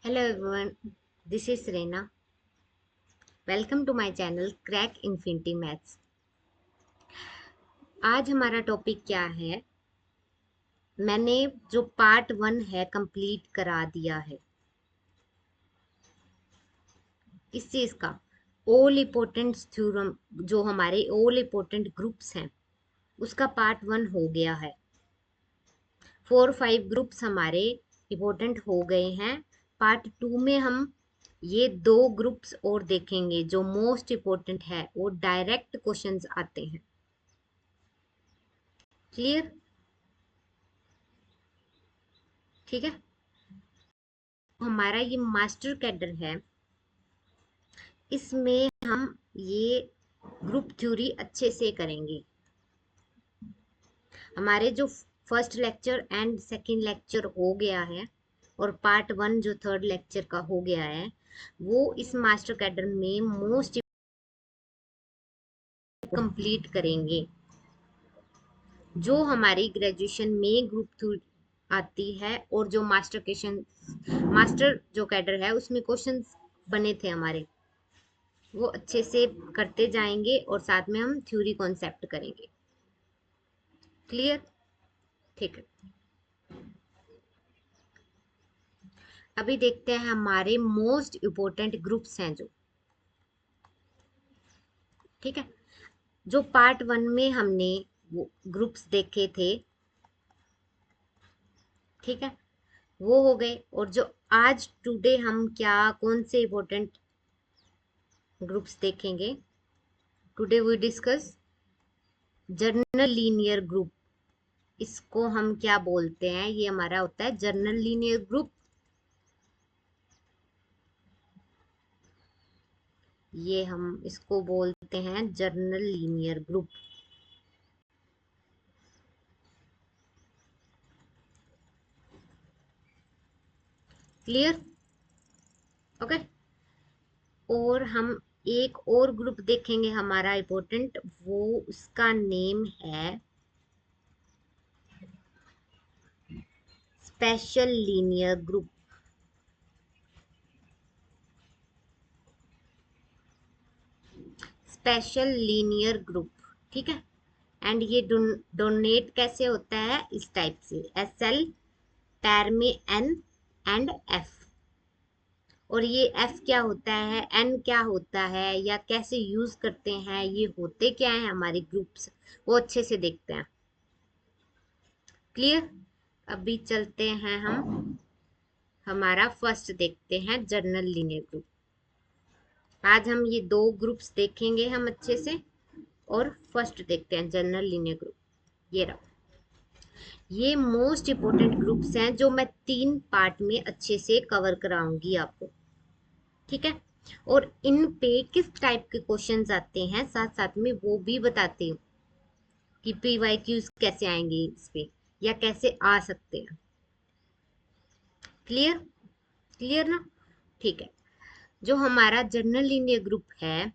Hello everyone, this is Reena. Welcome to my channel Crack Infinity Maths. आज हमारा topic क्या है? मैंने जो पार्ट 1 है कंप्लीट करा दिया है। इस चीज का ऑल इम्पोर्टेंट थ्योरम, जो हमारे ऑल इम्पोर्टेंट ग्रुप्स हैं, उसका पार्ट 1 हो गया है। 4-5 ग्रुप्स हमारे इम्पोर्टेंट हो गए हैं। पार्ट 2 में हम ये 2 ग्रुप्स और देखेंगे जो मोस्ट इम्पोर्टेंट है और डायरेक्ट क्वेश्चंस आते हैं। क्लियर? ठीक है। हमारा ये मास्टर कैडर है, इसमें हम ये ग्रुप थ्योरी अच्छे से करेंगे। हमारे जो first lecture and second lecture हो गया है और पार्ट 1 जो थर्ड लेक्चर का हो गया है, वो इस मास्टर कैडर में मोस्ट कंप्लीट करेंगे। जो हमारी ग्रेजुएशन में ग्रुप थ्योरी आती है और जो मास्टर जो कैडर है उसमें क्वेश्चन बने थे हमारे, वो अच्छे से करते जाएंगे और साथ में हम थ्योरी कॉन्सेप्ट करेंगे। क्लियर? ठीक है। अभी देखते हैं हमारे मोस्ट इम्पोर्टेंट ग्रुप्स हैं जो, ठीक है, जो पार्ट 1 में हमने वो ग्रुप्स देखे थे, ठीक है, वो हो गए। और जो आज टुडे हम क्या कौन से इम्पोर्टेंट ग्रुप्स देखेंगे? Today we discuss general linear group. इसको हम क्या बोलते हैं? ये हमारा होता है जर्नल लीनियर ग्रुप। ये हम इसको बोलते हैं journal linear group. Clear? Okay. और हम एक और ग्रुप देखेंगे हमारा इम्पोर्टेंट, वो उसका नेम है special linear group. Special linear group, ठीक है। एंड ये डोनेट कैसे होता है? इस टाइप से, SL पैर में N एंड F। और ये F क्या होता है, N क्या होता है, या कैसे यूज करते हैं, ये होते क्या है हमारे ग्रुप्स, वो अच्छे से देखते हैं। क्लियर? अभी चलते हैं हम हमारा फर्स्ट देखते हैं जर्नल लीनियर ग्रुप। आज हम ये 2 ग्रुप्स देखेंगे हम अच्छे से। और फर्स्ट देखते हैं जर्नल लीनियर ग्रुप। ये रहा। ये मोस्ट इंपोर्टेंट ग्रुप्स हैं जो मैं 3 पार्ट में अच्छे से कवर कराऊंगी आपको, ठीक है। और इन पे किस टाइप के क्वेश्चंस आते हैं साथ साथ में वो भी बताती हूँ कि PYQs कैसे आएंगे इस पे, या कैसे आ सकते हैं। क्लियर? क्लियर ना? ठीक है। जो हमारा जर्नल लीनियर ग्रुप है,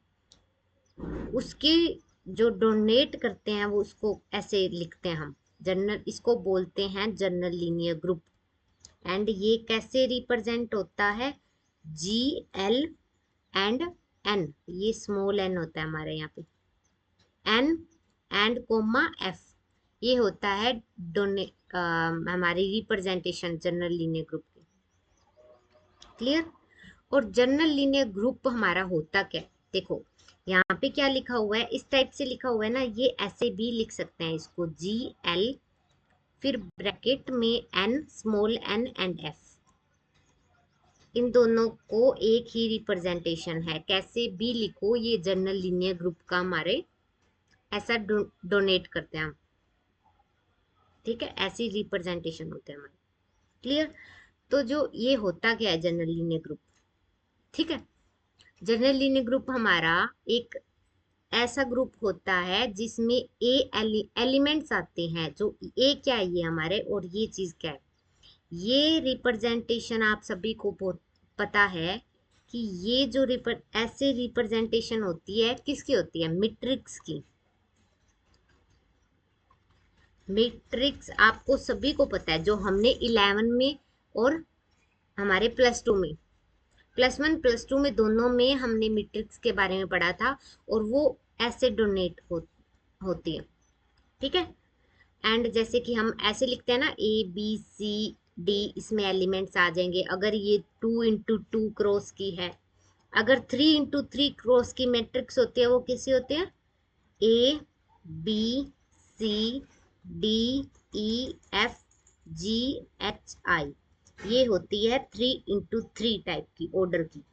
उसकी जो डोनेट करते हैं वो उसको ऐसे लिखते हैं हम जर्नल, इसको बोलते हैं जर्नल लीनियर ग्रुप। एंड ये कैसे रिप्रेजेंट होता है? GL एंड N, ये स्मॉल n होता है हमारे यहाँ पे, N एंड कोमा F, ये होता है डोने हमारी रिप्रेजेंटेशन जनरल लीनियर ग्रुप की। क्लियर? और जनरल लीनियर ग्रुप हमारा होता क्या है? देखो यहाँ पे क्या लिखा हुआ है, इस टाइप से लिखा हुआ है ना, ये ऐसे भी लिख सकते हैं इसको, GL फिर ब्रैकेट में N small n and F। इन दोनों को एक ही रिप्रेजेंटेशन है, कैसे भी लिखो, ये जनरल लीनियर ग्रुप का हमारे ऐसा डोनेट करते हैं हम, ठीक है। ऐसी रिप्रेजेंटेशन होते हैं हमारे। क्लियर? तो जो ये होता क्या है जनरल लीनियर ग्रुप, ठीक है। जनरल लीनियर ग्रुप हमारा एक ऐसा ग्रुप होता है जिसमें एलिमेंट्स आते हैं। जो ए क्या है ये हमारे, और ये चीज क्या है, ये रिप्रेजेंटेशन आप सभी को पता है कि ये जो ऐसे रिप्रेजेंटेशन होती है किसकी होती है? मैट्रिक्स की। मैट्रिक्स आपको सभी को पता है, जो हमने 11 में और हमारे प्लस 2 में, +1 +2 में दोनों में हमने मैट्रिक्स के बारे में पढ़ा था, और वो ऐसे डोनेट होती है। ठीक है। एंड जैसे कि हम ऐसे लिखते हैं ना, ABCD, इसमें एलिमेंट्स आ जाएंगे। अगर ये 2 × 2 क्रॉस की है, अगर 3 × 3 क्रॉस की मैट्रिक्स होती है, वो कैसी होती है? ABCDEFGHI, ये होती है 3 × 3 टाइप की, ऑर्डर की।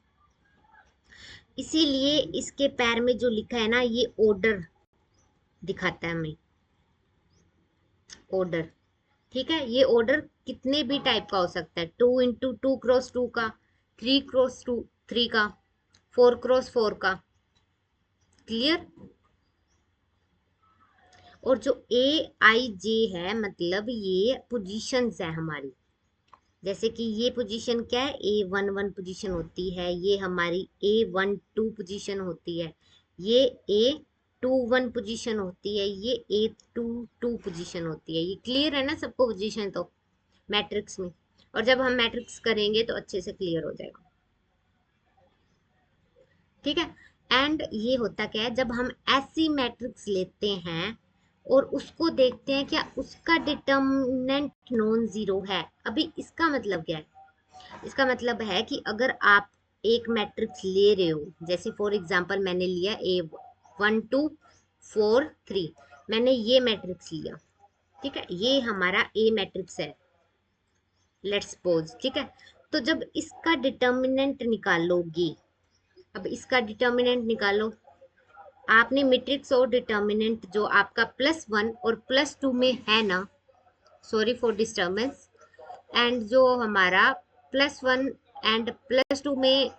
इसीलिए इसके पैर में जो लिखा है ना, ये ऑर्डर दिखाता है हमें, ऑर्डर। ठीक है। ये ऑर्डर कितने भी टाइप का हो सकता है, 2 × 2 क्रॉस 2 का, 3 × 3 का, 4 × 4 का। क्लियर। और जो AIJ है, मतलब ये पोजीशंस है हमारी। जैसे कि ये पोजीशन क्या है, A11 पोजीशन होती है, ये हमारी A12 पोजीशन होती है, ये A21 पोजीशन होती है, ये A22 पोजीशन होती है। ये क्लियर है ना सबको पोजीशन? तो मैट्रिक्स में, और जब हम मैट्रिक्स करेंगे तो अच्छे से क्लियर हो जाएगा। ठीक है। एंड ये होता क्या है, जब हम ऐसी मैट्रिक्स लेते हैं और उसको देखते हैं क्या उसका डिटर्मिनेंट नॉन जीरो है। अभी इसका मतलब क्या है? इसका मतलब है कि अगर आप एक मैट्रिक्स ले रहे हो, जैसे फॉर एग्जांपल मैंने लिया A12 4 3, मैंने ये मैट्रिक्स लिया। ठीक है। ये हमारा A मैट्रिक्स है, लेट्स सपोज। ठीक है। तो जब इसका डिटर्मिनेंट निकालोगे, अब इसका डिटर्मिनेंट निकालो, आपने मैट्रिक्स और डिटर्मिनेंट जो आपका +1 और +2 में है ना, सॉरी फॉर डिस्टर्बेंस, एंड जो हमारा +1 एंड +2 में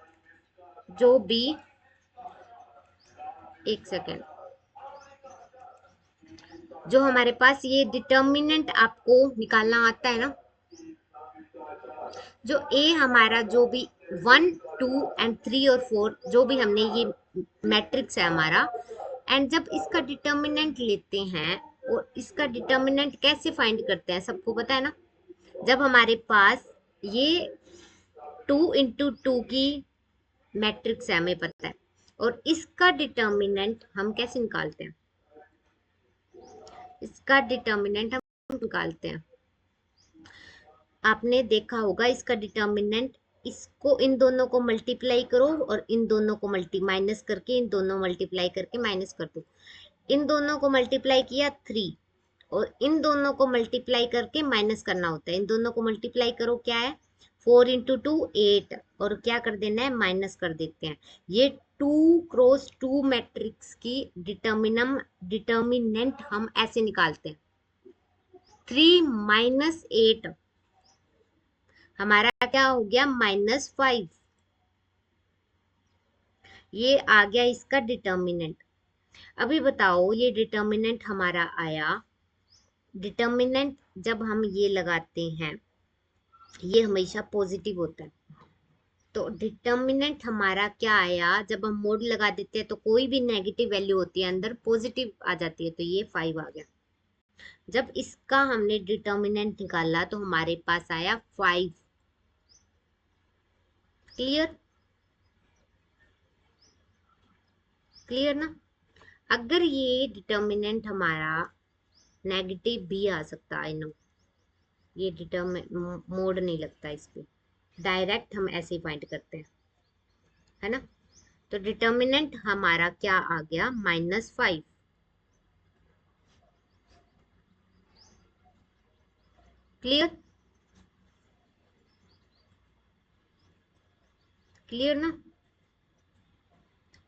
जो भी, एक सेकेंड, जो हमारे पास ये डिटर्मिनेंट आपको निकालना आता है ना, जो ए हमारा जो भी 1 2 एंड 3 और 4 जो भी हमने ये मैट्रिक्स है हमारा, एंड जब इसका डिटर्मिनेंट लेते हैं, और इसका डिटर्मिनेंट कैसे फाइंड करते हैं सबको पता है ना, जब हमारे पास ये 2 × 2 की मैट्रिक्स है, हमें पता है, और इसका डिटर्मिनेंट हम कैसे निकालते हैं? इसका डिटर्मिनेंट हम निकालते हैं, आपने देखा होगा इसका डिटर्मिनेंट, इसको इन दोनों को मल्टीप्लाई करो और इन दोनों को माइनस करके, इन दोनों मल्टीप्लाई करके माइनस कर दो। इन दोनों को मल्टीप्लाई किया 3, और इन दोनों को मल्टीप्लाई करके माइनस करना होता है। इन दोनों को मल्टीप्लाई करो, क्या है, 4 × 2 8, और क्या कर देना है, माइनस कर देते हैं। ये 2 × 2 मैट्रिक्स की डिटर्मिनेंट हम ऐसे निकालते हैं, 3 - 8 हमारा क्या हो गया, -5। ये आ गया इसका डिटर्मिनेंट। अभी बताओ, ये डिटर्मिनेंट हमारा आया, डिटर्मिनेंट जब हम ये लगाते हैं, ये हमेशा पॉजिटिव होता है। तो डिटर्मिनेंट हमारा क्या आया, जब हम मोड लगा देते हैं तो कोई भी नेगेटिव वैल्यू होती है अंदर पॉजिटिव आ जाती है, तो ये 5 आ गया। जब इसका हमने डिटर्मिनेंट निकाला तो हमारे पास आया 5। क्लियर। क्लियर ना? अगर ये डिटर्मिनेंट हमारा नेगेटिव भी आ सकता, आई नो, ये मोड नहीं लगता इस पे, डायरेक्ट हम ऐसे ही फाइंड करते हैं, है ना। तो डिटर्मिनेंट हमारा क्या आ गया, -5। क्लियर। क्लियर ना?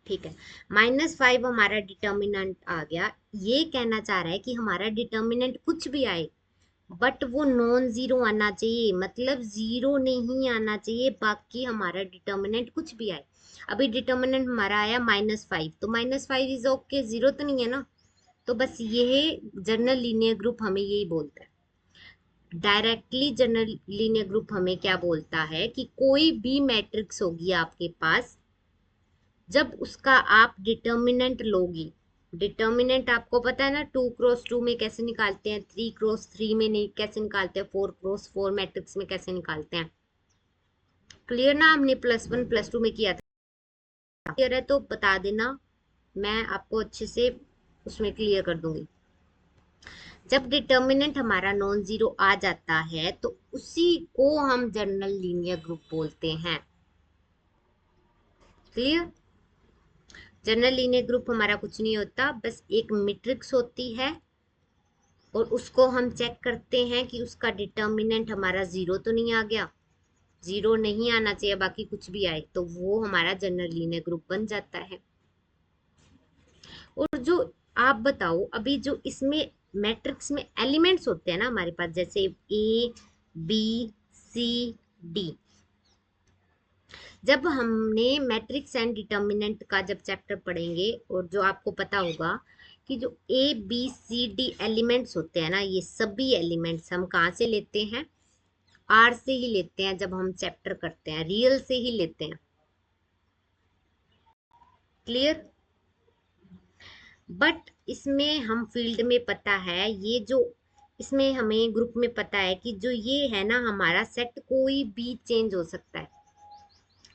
ठीक है। -5 हमारा डिटर्मिनेंट आ गया। ये कहना चाह रहा है कि हमारा डिटर्मिनेंट कुछ भी आए, बट वो नॉन जीरो आना चाहिए, मतलब जीरो नहीं आना चाहिए, बाकी हमारा डिटर्मिनेंट कुछ भी आए। अभी डिटर्मिनेंट हमारा आया -5, तो -5 इज ओके, जीरो तो नहीं है ना। तो बस ये जनरल लीनियर ग्रुप हमें यही बोलता है। डायरेक्टली जनरल लीनियर ग्रुप हमें क्या बोलता है कि कोई भी मैट्रिक्स होगी आपके पास, जब उसका आप डिटर्मिनेंट लोगी, डिटर्मिनेंट आपको पता है ना, 2 × 2 में कैसे निकालते हैं, 3 × 3 में नहीं कैसे निकालते हैं, 4 × 4 मैट्रिक्स में कैसे निकालते हैं। क्लियर ना, हमने +1 +2 में किया था। क्लियर है तो बता देना, मैं आपको अच्छे से उसमें क्लियर कर दूंगी। जब डिटर्मिनेंट हमारा नॉन जीरो आ जाता है तो उसी को हम जनरल लीनियर ग्रुप बोलते हैं। क्लियर? जनरल लीनियर ग्रुप हमारा कुछ नहीं होता, बस एक मैट्रिक्स होती है और उसको हम चेक करते हैं कि उसका डिटर्मिनेंट हमारा जीरो तो नहीं आ गया। जीरो नहीं आना चाहिए, बाकी कुछ भी आए तो वो हमारा जनरल लीनियर ग्रुप बन जाता है। और जो आप बताओ, अभी जो इसमें मैट्रिक्स में एलिमेंट्स होते हैं ना हमारे पास, जैसे ए बी सी डी, जब हमने मैट्रिक्स एंड डिटर्मिनेंट का जब चैप्टर पढ़ेंगे, और जो आपको पता होगा कि जो A B C D elements होते हैं ना, ये सभी एलिमेंट्स हम कहाँ से लेते हैं? आर से ही लेते हैं। जब हम चैप्टर करते हैं रियल से ही लेते हैं। क्लियर? बट इसमें हम फील्ड में पता है, ये जो इसमें हमें ग्रुप में पता है कि जो ये है ना हमारा सेट, कोई भी चेंज हो सकता है।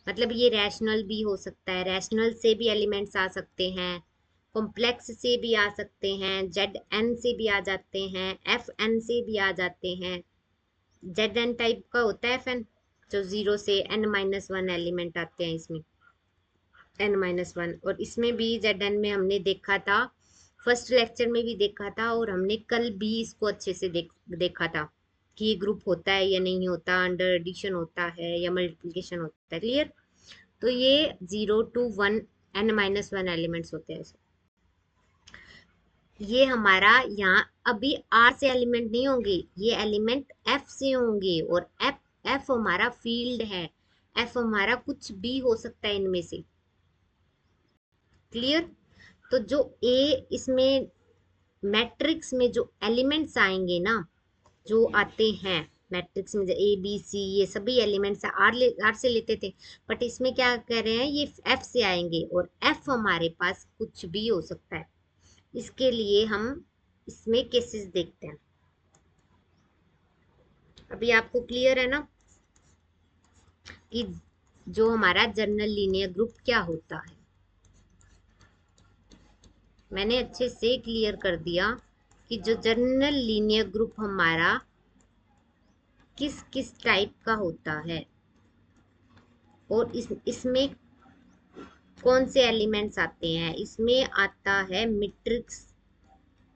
मतलब ये रैशनल भी हो सकता है, रैशनल से भी एलिमेंट्स आ सकते हैं, कॉम्प्लेक्स से भी आ सकते हैं, जेड एन से भी आ जाते हैं, एफ एन से भी आ जाते हैं। जेड एन टाइप का होता है एफ एन, जो 0 से n-1 एलिमेंट आते हैं इसमें, n-1। और इसमें भी जेड एन में हमने देखा था, फर्स्ट लेक्चर में भी देखा था, और हमने कल भी इसको अच्छे से देखा था कि ये ग्रुप होता है या नहीं होता, अंडर एडिशन होता है या मल्टीप्लिकेशन होता है। क्लियर? तो ये 0 to 1 n-1 एलिमेंट्स होते हैं। ये हमारा यहाँ अभी आर से एलिमेंट नहीं होंगे, ये एलिमेंट एफ से होंगे, और एफ एफ हमारा फील्ड है, एफ हमारा कुछ भी हो सकता है इनमें से। क्लियर? तो जो ए इसमें मैट्रिक्स में जो एलिमेंट्स आएंगे ना, जो आते हैं मैट्रिक्स में, ए बी सी ये सभी एलिमेंट्स आर से लेते थे, बट इसमें क्या कह रहे हैं, ये एफ से आएंगे, और एफ हमारे पास कुछ भी हो सकता है। इसके लिए हम इसमें केसेस देखते हैं। अभी आपको क्लियर है ना कि जो हमारा जनरल लीनियर ग्रुप क्या होता है? मैंने अच्छे से क्लियर कर दिया कि जो जनरल लीनियर ग्रुप हमारा किस किस टाइप का होता है, और इसमें कौन से एलिमेंट्स आते हैं। इसमें आता है मैट्रिक्स,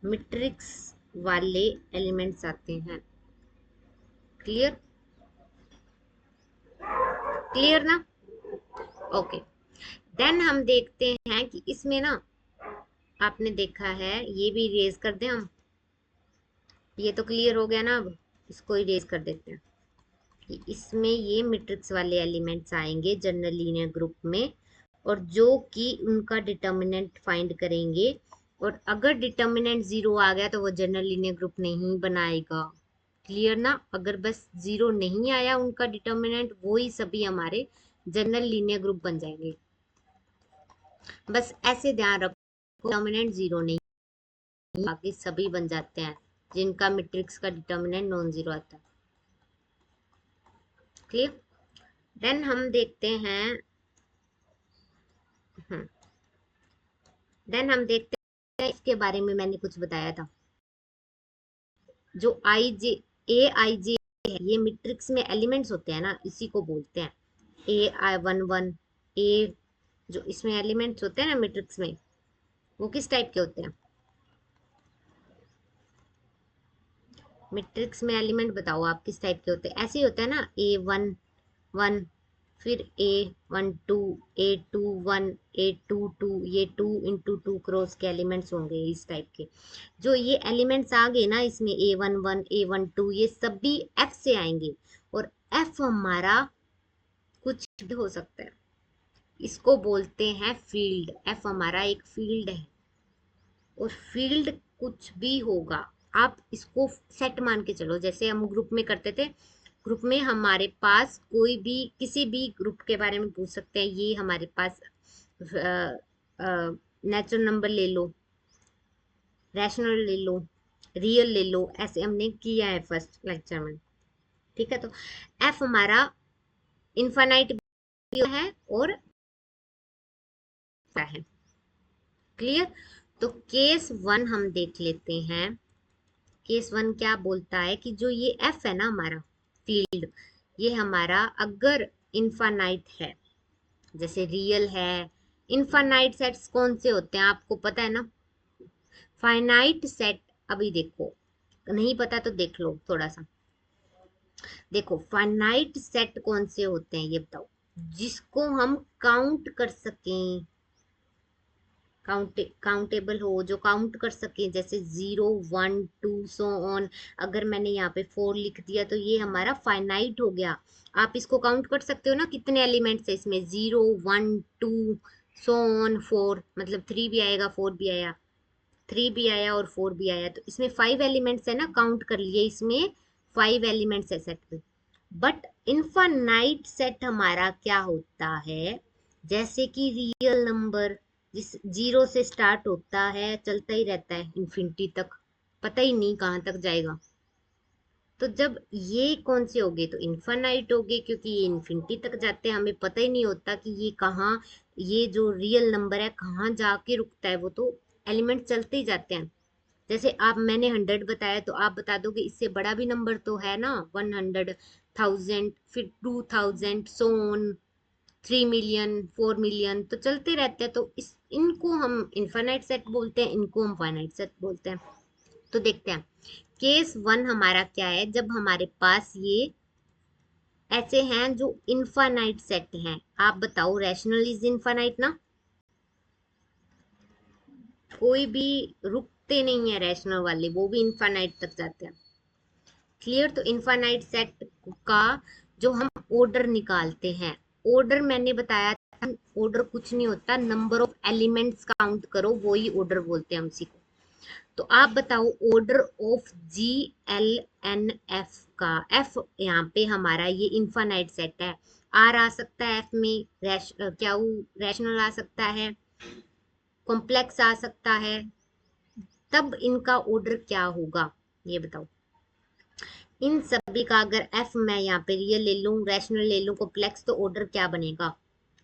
मैट्रिक्स वाले एलिमेंट्स आते हैं। क्लियर? क्लियर ना? ओके। देन हम देखते हैं कि इसमें ना, आपने देखा है, ये भी इरेज कर दें हम, ये तो क्लियर हो गया ना। अब इसको इरेज कर देते हैं कि इसमें ये मैट्रिक्स वाले एलिमेंट्स आएंगे जनरल लीनियर ग्रुप में, और जो कि उनका डिटर्मिनेंट फाइंड करेंगे, और अगर डिटर्मिनेंट 0 आ गया तो वो जनरल लीनियर ग्रुप नहीं बनाएगा। क्लियर ना? अगर बस 0 नहीं आया उनका डिटर्मिनेंट, वो ही सभी हमारे जनरल लीनियर ग्रुप बन जाएंगे। बस ऐसे ध्यान रखो, डिटर्मिनेंट 0 नहीं, बाकी सभी बन जाते हैं जिनका मैट्रिक्स का डिटर्मिनेंट नॉन जीरो आता है। क्लियर? देन हम देखते हैं, देन हम देखते हैं इसके बारे में मैंने कुछ बताया था। जो आई जे ए आई जे है, ये मैट्रिक्स में एलिमेंट्स होते हैं ना, इसी को बोलते हैं A11। ए जो इसमें एलिमेंट्स होते हैं ना मैट्रिक्स में, वो किस टाइप के होते हैं? मैट्रिक्स में एलिमेंट बताओ आप किस टाइप के होते हैं? ऐसे ही होता है ना, A11, फिर A12, A21, A22, ये 2 × 2 क्रॉस के एलिमेंट्स होंगे इस टाइप के। जो ये एलिमेंट्स आ गए ना इसमें, A11, A12, ये सभी F से आएंगे, और F हमारा कुछ भी हो सकता है। इसको बोलते हैं फील्ड। F हमारा एक फील्ड है, और फील्ड कुछ भी होगा। आप इसको सेट मान के चलो, जैसे हम ग्रुप में करते थे। ग्रुप में हमारे पास कोई भी किसी भी ग्रुप के बारे में पूछ सकते हैं। ये हमारे पास नेचुरल नंबर ले लो, रैशनल ले लो, रियल ले लो, ऐसे हमने किया है फर्स्ट लेक्चर में। ठीक है? तो एफ हमारा इनफाइनाइट भी है और है। क्लियर? तो केस 1 हम देख लेते हैं। केस 1 क्या बोलता है कि जो ये एफ है ना हमारा फील्ड, ये हमारा अगर इनफाइनाइट है, जैसे रियल है। इनफाइनाइट सेट्स कौन से होते हैं आपको पता है ना? फाइनाइट सेट, अभी देखो, नहीं पता तो देख लो थोड़ा सा। देखो फाइनाइट सेट कौन से होते हैं ये बताओ, जिसको हम काउंट कर सकें, काउंटेबल हो, जो काउंट कर सके, जैसे 0 1 2 सो ऑन। अगर मैंने यहाँ पे 4 लिख दिया तो ये हमारा फाइनाइट हो गया। आप इसको काउंट कर सकते हो ना, कितने एलिमेंट्स है इसमें, 0 1 2 सो ऑन 4, मतलब 3 भी आएगा 4 भी आया, 3 भी आया और 4 भी आया, तो इसमें 5 एलिमेंट्स है ना, काउंट कर लिए इसमें 5 एलिमेंट्स है सेट में। बट इनफाइनाइट सेट हमारा क्या होता है, जैसे कि रियल नंबर जिस 0 से स्टार्ट होता है चलता ही रहता है इन्फिनिटी तक, पता ही नहीं कहाँ तक जाएगा। तो जब ये कौन से हो गए, तो इनफाइनाइट हो गए, क्योंकि ये इन्फिनिटी तक जाते हैं, हमें पता ही नहीं होता कि ये कहाँ, ये जो रियल नंबर है कहाँ जाके रुकता है, वो तो एलिमेंट चलते ही जाते हैं। जैसे आप, मैंने 100 बताया तो आप बता दोगे इससे बड़ा भी नंबर तो है ना, 100 1000, फिर 2000 सो ऑन, 3 मिलियन 4 मिलियन, तो चलते रहते हैं। तो इस इनको हम इनफाइनाइट सेट बोलते हैं, इनको हम फाइनाइट सेट बोलते हैं। तो देखते हैं केस 1 हमारा क्या है, जब हमारे पास ये ऐसे हैं जो इनफाइनाइट सेट हैं। आप बताओ रैशनल इज इनफाइनाइट ना, कोई भी रुकते नहीं है रैशनल वाले, वो भी इनफाइनाइट तक जाते हैं। क्लियर? तो इनफाइनाइट सेट का जो हम ऑर्डर निकालते हैं, ऑर्डर मैंने बताया था, ऑर्डर कुछ नहीं होता, नंबर ऑफ एलिमेंट्स काउंट करो, वो ही ऑर्डर बोलते हैं हम इसी को। तो आप बताओ order of G L N F का, एफ यहाँ पे हमारा ये इनफाइनाइट सेट है, आर आ सकता है एफ में, क्या रैशनल आ सकता है, कॉम्प्लेक्स आ सकता है, तब इनका ऑर्डर क्या होगा ये बताओ। इन सभी का अगर एफ मैं यहाँ पे रियल ले लूँ, रैशनल ले लूँ, कॉम्प्लेक्स, तो ऑर्डर क्या बनेगा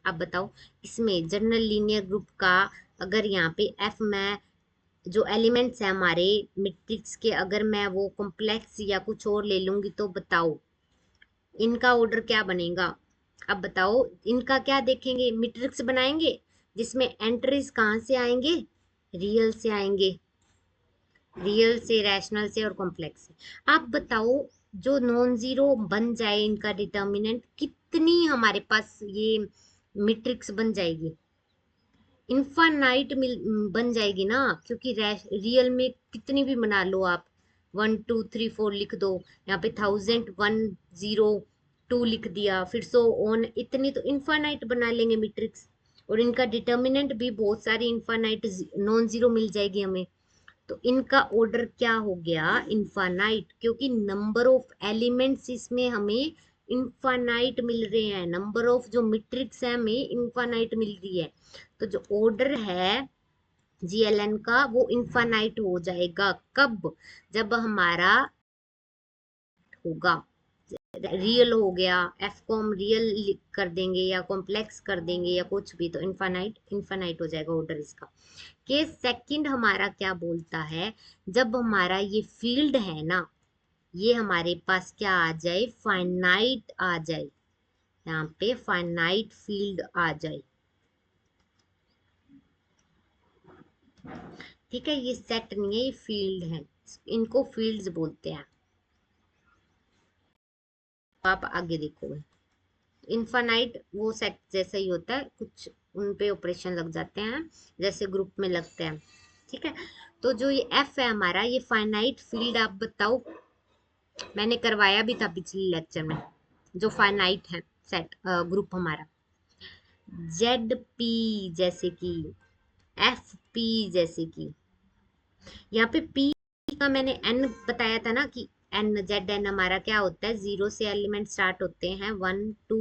आप बताओ। इसमें जनरल लीनियर ग्रुप का अगर यहाँ पे एफ मैं, जो एलिमेंट्स है हमारे मैट्रिक्स के, अगर मैं वो कॉम्प्लेक्स या कुछ और ले लूंगी तो बताओ इनका ऑर्डर क्या बनेगा। अब बताओ इनका क्या देखेंगे, मैट्रिक्स बनाएंगे जिसमें एंट्रीज कहाँ से आएंगे, रियल से आएंगे, रियल से, रैशनल से और कॉम्प्लेक्स से। आप बताओ जो नॉन जीरो बन जाए इनका डिटर्मिनेंट, कितनी हमारे पास ये मैट्रिक्स बन जाएगी, इनफाइनाइट बन जाएगी ना, क्योंकि रियल में कितनी भी बना लो आप, 1 2 3 4 लिख दो, यहाँ पे 1000 1 0 2 लिख दिया, फिर सो ऑन, इतनी तो इनफाइनाइट बना लेंगे मैट्रिक्स। और इनका डिटर्मिनेंट भी बहुत सारी इनफाइनाइट नॉन जीरो मिल जाएगी हमें। तो इनका ऑर्डर क्या हो गया, इनफाइनाइट, क्योंकि नंबर ऑफ एलिमेंट्स इसमें हमें इनफाइनाइट मिल रहे हैं, नंबर ऑफ जो मैट्रिक्स है हमें इनफाइनाइट मिल रही है। तो जो ऑर्डर है जीएलएन का वो इनफाइनाइट हो जाएगा, कब, जब हमारा होगा रियल हो गया, एफ को हम रियल कर देंगे या कॉम्प्लेक्स कर देंगे या कुछ भी, तो इनफाइनाइट इनफाइनाइट हो जाएगा ऑर्डर इसका। केस सेकंड हमारा क्या बोलता है, जब हमारा ये फील्ड है ना, ये हमारे पास क्या आ जाए, फाइनाइट आ जाए, यहाँ पे फाइनाइट फील्ड आ जाए। ठीक है, ये सेट नहीं है, ये फील्ड है, इनको फील्ड्स बोलते हैं। आप आगे देखोगे इनफाइनाइट वो सेट जैसा ही होता है, कुछ उन पे ऑपरेशन लग जाते हैं जैसे ग्रुप में लगते हैं। ठीक है, तो जो ये एफ है हमारा, ये फाइनाइट फील्ड, आप बताओ, मैंने करवाया भी था पिछले लेक्चर में, जो फाइनाइट है सेट ग्रुप हमारा, जेड पी जैसे कि, एफ पी जैसे कि, यहाँ पे पी का मैंने एन बताया था ना कि एन, जेड एन हमारा क्या होता है, 0 से एलिमेंट स्टार्ट होते हैं, 1 2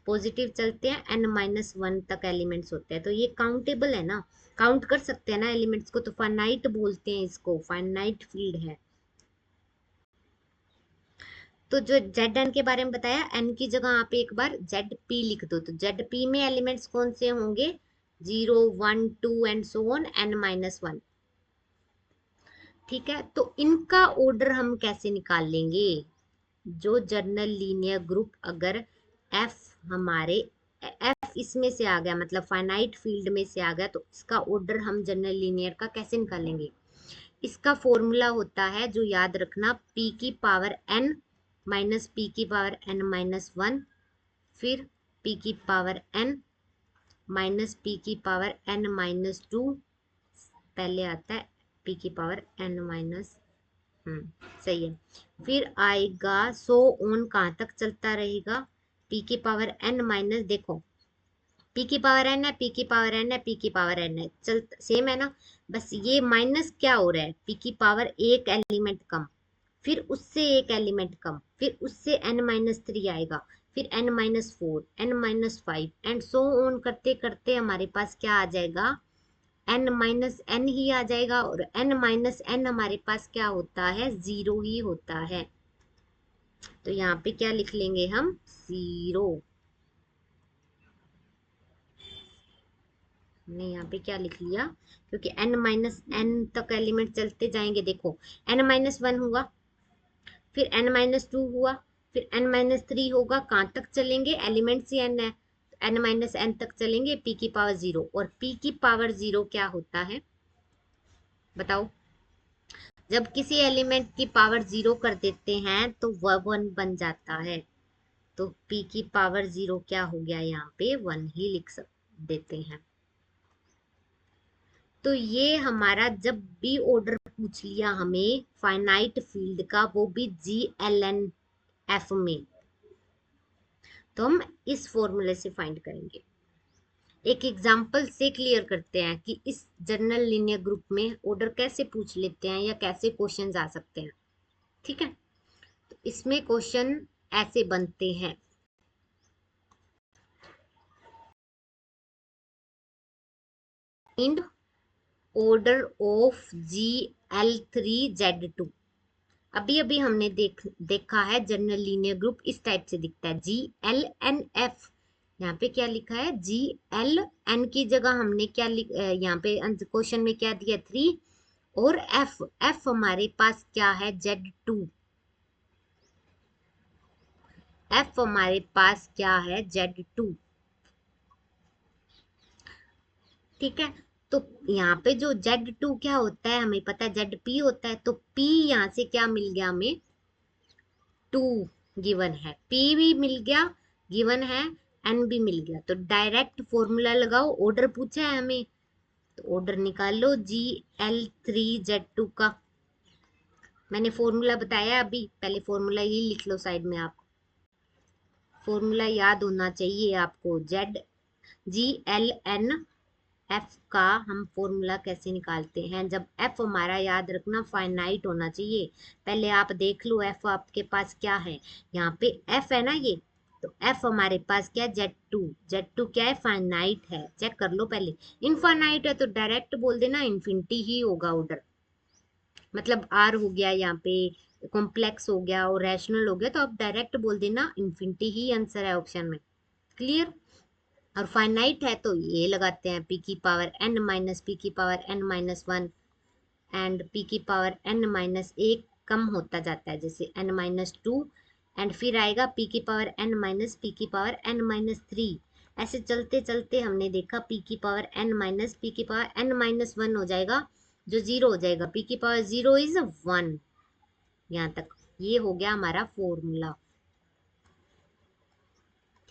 पॉजिटिव चलते हैं, n-1 तक एलिमेंट्स होते हैं, तो ये काउंटेबल है ना, काउंट कर सकते हैं ना एलिमेंट्स को, तो फाइनाइट बोलते हैं इसको, फाइनाइट फील्ड है। तो जो जेड एन के बारे में बताया, एन की जगह आप एक बार जेड पी लिख दो, तो जेड पी में एलिमेंट्स कौन से होंगे, 0 1 2 एंड सो ऑन n-1। ठीक है, तो इनका ऑर्डर हम कैसे निकाल लेंगे, जो जर्नल लीनियर ग्रुप अगर एफ हमारे एफ इसमें से आ गया, मतलब फाइनाइट फील्ड में से आ गया, तो इसका ऑर्डर हम जर्नल लीनियर का कैसे निकालेंगे। इसका फॉर्मूला होता है, जो याद रखना, p की पावर n माइनस p की पावर n-1, फिर p की पावर n माइनस p की पावर n-2, पहले आता है p की पावर n-, सही है, फिर आएगा सो ऑन, कहाँ तक चलता रहेगा, p की पावर n माइनस, देखो p की पावर n है, p की पावर n है, p की पावर n है, चल सेम है ना, बस ये माइनस क्या हो रहा है, p की पावर एक एलिमेंट कम, फिर उससे एक एलिमेंट कम, फिर उससे n-3 आएगा, फिर n-4, n-5 and so on करते करते हमारे पास क्या आ जाएगा, n-n ही आ जाएगा, और n-n हमारे पास क्या होता है, 0 ही होता है। तो यहाँ पे क्या लिख लेंगे हम, 0। हमने यहाँ पे क्या लिख लिया, क्योंकि n-n तक एलिमेंट चलते जाएंगे, देखो n-1 हुआ, फिर n-2 हुआ, फिर n-3 होगा, कहाँ तक चलेंगे, एलिमेंट्स ही n है, n-n तक चलेंगे, p की पावर 0, और p की पावर 0 क्या होता है, बताओ, जब किसी एलिमेंट की पावर 0 कर देते हैं तो वह 1 बन जाता है, तो p की पावर 0 क्या हो गया, यहाँ पे 1 ही देते हैं। तो ये हमारा जब भी ऑर्डर पूछ लिया हमें फाइनाइट फील्ड का, वो भी GLNF में, तो हम इस फॉर्मूले से फाइंड करेंगे। एक एग्जांपल से क्लियर करते हैं कि इस जनरल लीनियर ग्रुप में ऑर्डर कैसे पूछ लेते हैं या कैसे क्वेश्चंस आ सकते हैं। ठीक है, तो इसमें क्वेश्चन ऐसे बनते हैं, फाइंड ऑर्डर ऑफ GL3Z2। अभी अभी हमने देखा है जनरल लीनियर ग्रुप इस टाइप से दिखता है, GLNF। यहाँ पे क्या लिखा है, GLN की जगह हमने क्या यहाँ पे क्वेश्चन में क्या दिया, 3, और F हमारे पास क्या है, Z2। F हमारे पास क्या है, Z2। ठीक है, तो यहाँ पे जो Z2 क्या होता है, हमें पता है ZP होता है, तो P यहाँ से क्या मिल गया हमें, 2 गिवन है, P भी मिल गया गिवन है, N भी मिल गया, तो डायरेक्ट फॉर्मूला लगाओ, ऑर्डर पूछा है हमें, तो ऑर्डर निकाल लो GL3Z2 का। मैंने फॉर्मूला बताया अभी, पहले फॉर्मूला ही लिख लो साइड में आप, फॉर्मूला याद होना चाहिए आपको, GLN एफ का हम फॉर्मूला कैसे निकालते हैं, जब एफ हमारा, याद रखना, फाइनाइट होना चाहिए। पहले आप देख लो एफ आपके पास क्या है, यहाँ पे एफ है ना ये, तो एफ हमारे पास क्या है, जेड टू क्या है, फाइनाइट है, चेक कर लो पहले। इनफाइनाइट है तो डायरेक्ट बोल देना इन्फिनिटी ही होगा ऑर्डर, मतलब आर हो गया यहाँ पे, कॉम्प्लेक्स हो गया और रैशनल हो गया, तो आप डायरेक्ट बोल देना इन्फिनिटी ही आंसर है ऑप्शन में। क्लियर, और फाइनाइट है तो ये लगाते हैं p की पावर n माइनस p की पावर n-1, एंड p की पावर n-1 कम होता जाता है, जैसे n-2, एंड फिर आएगा p की पावर n माइनस p की पावर n-3। ऐसे चलते चलते हमने देखा p की पावर n माइनस p की पावर n-1 हो जाएगा, जो 0 हो जाएगा, p की पावर 0 इज 1। यहाँ तक ये हो गया हमारा फॉर्मूला।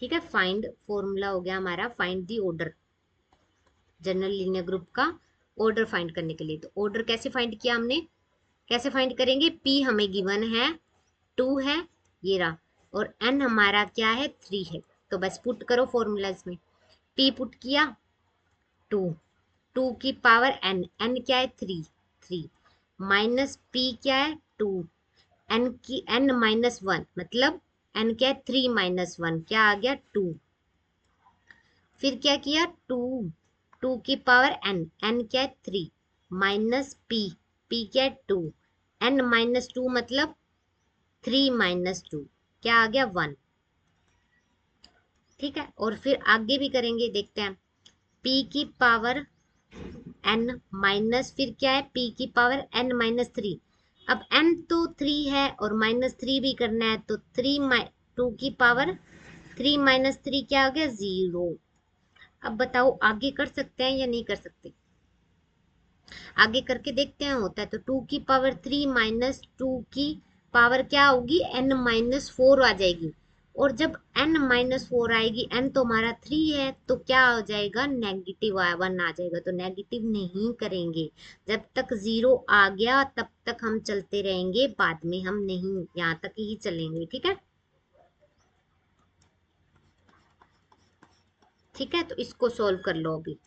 ठीक है, फाइंड फॉर्मूला हो गया हमारा, find the order, general linear group का ऑर्डर फाइंड करने के लिए। तो ऑर्डर कैसे फाइंड किया हमने, कैसे फाइंड करेंगे, p हमें गिवन है 2 है, ये रहा, और n हमारा क्या है, 3 है, तो बस पुट करो फॉर्मूलाज में, p पुट किया 2, 2 की पावर n, n क्या है, 3, 3 माइनस p क्या है, 2, n की n-1 मतलब n क्या है, 3-1 क्या आ गया, 2, फिर क्या किया, 2, 2 की पावर n, n क्या है, 3 माइनस p, p क्या है, 2, n-2 मतलब 3 माइनस 2 क्या आ गया 1। ठीक है, और फिर आगे भी करेंगे, देखते हैं। p की पावर n माइनस फिर क्या है, p की पावर n माइनस 3। अब n तो 3 है और माइनस 3 भी करना है, तो 2 की पावर 3 माइनस 3 क्या आ गया 0। अब बताओ आगे कर सकते हैं या नहीं कर सकते, आगे करके देखते हैं होता है तो 2 की पावर 3 माइनस 2 की पावर क्या होगी n माइनस 4 आ जाएगी। और जब n माइनस 4 आएगी, n तो हमारा 3 है, तो क्या हो जाएगा नेगेटिव 1 आ जाएगा, तो नेगेटिव नहीं करेंगे। जब तक 0 आ गया तब तक हम चलते रहेंगे, बाद में हम नहीं, यहाँ तक ही चलेंगे। ठीक है, ठीक है, तो इसको सोल्व कर लो अभी।